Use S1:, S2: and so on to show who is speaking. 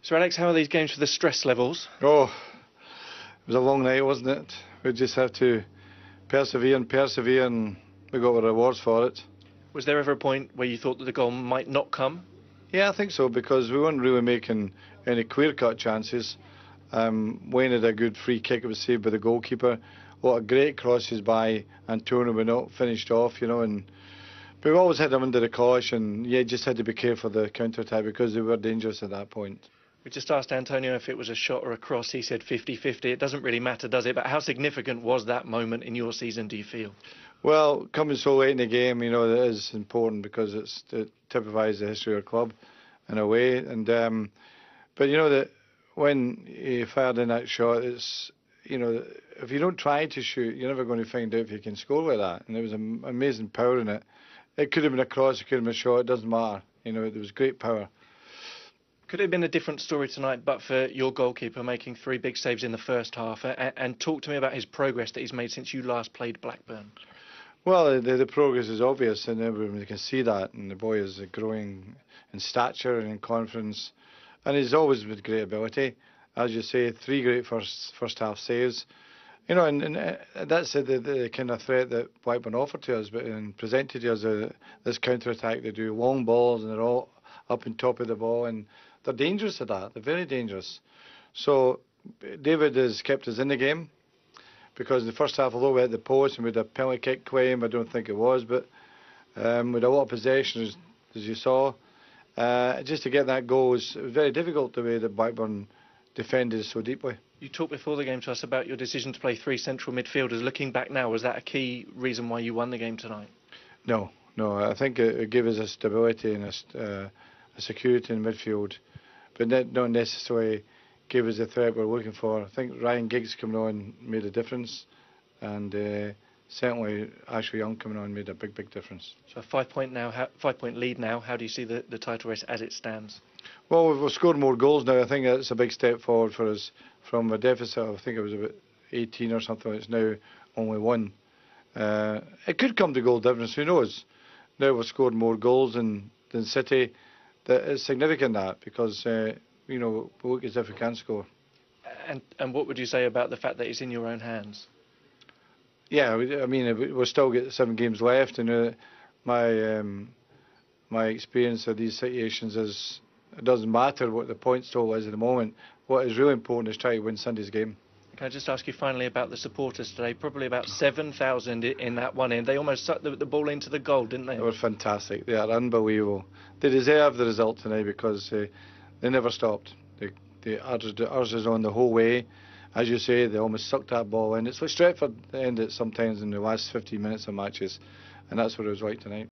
S1: So Alex, how are these games for the stress levels?
S2: Oh, it was a long night, wasn't it? We just had to persevere, and we got our rewards for it.
S1: Was there ever a point where you thought that the goal might not come?
S2: Yeah, I think so, because we weren't really making any clear-cut chances. Wayne had a good free kick, it was saved by the goalkeeper. A lot of great crosses by Antonio, but not finished off, but we always had them under the cosh, and yeah, just had to be careful of the counter-attack because they were dangerous at that point.
S1: We just asked Antonio if it was a shot or a cross. He said 50-50. It doesn't really matter, does it? But how significant was that moment in your season, do you feel?
S2: Well, coming so late in the game, it is important because it typifies the history of our club in a way. And but that when you fired in that shot, it's if you don't try to shoot, you're never going to find out if you can score like that. And there was an amazing power in it. It could have been a cross, it could have been a shot. It doesn't matter. There was great power.
S1: Could it have been a different story tonight but for your goalkeeper making 3 big saves in the first half? And talk to me about his progress that he's made since you last played Blackburn.
S2: Well, the progress is obvious and everyone can see that. And the boy is growing in stature and in confidence. And he's always with great ability. As you say, 3 great first half saves. And that's the kind of threat that Blackburn offered to us, and presented to us this counter-attack. They do long balls and they're all up on top of the ball, and they're dangerous at that. They're very dangerous. So David has kept us in the game, because in the first half, although we had the post and we had a penalty kick claim, I don't think it was, but we had a lot of possession, as you saw. Just to get that goal was very difficult, the way that Blackburn defended so deeply.
S1: You talked before the game to us about your decision to play 3 central midfielders. Looking back now, was that a key reason why you won the game tonight?
S2: No. I think it gave us a stability and a security in midfield, but not necessarily gave us the threat we're looking for. I think Ryan Giggs coming on made a difference, and certainly Ashley Young coming on made a big difference.
S1: So a 5-point lead now. How do you see the title race as it stands?
S2: Well, we've scored more goals now. I think that's a big step forward for us from a deficit. I think it was about 18 or something. It's now only 1. It could come to goal difference. Who knows? Now we've scored more goals than City. That is significant, that, because we look as if we can score.
S1: And what would you say about the fact that it's in your own hands?
S2: Yeah, we've still got 7 games left, and my experience of these situations is it doesn't matter what the points total is at the moment. What is really important is try to win Sunday's game.
S1: Can I just ask you finally about the supporters today? Probably about 7,000 in that one end. They almost sucked the ball into the goal, didn't they?
S2: They were fantastic. They are unbelievable. They deserve the result tonight because they never stopped. Ours is on the whole way. As you say, they almost sucked that ball in. It's like Stretford end it sometimes in the last 15 minutes of matches, and that's what it was like tonight.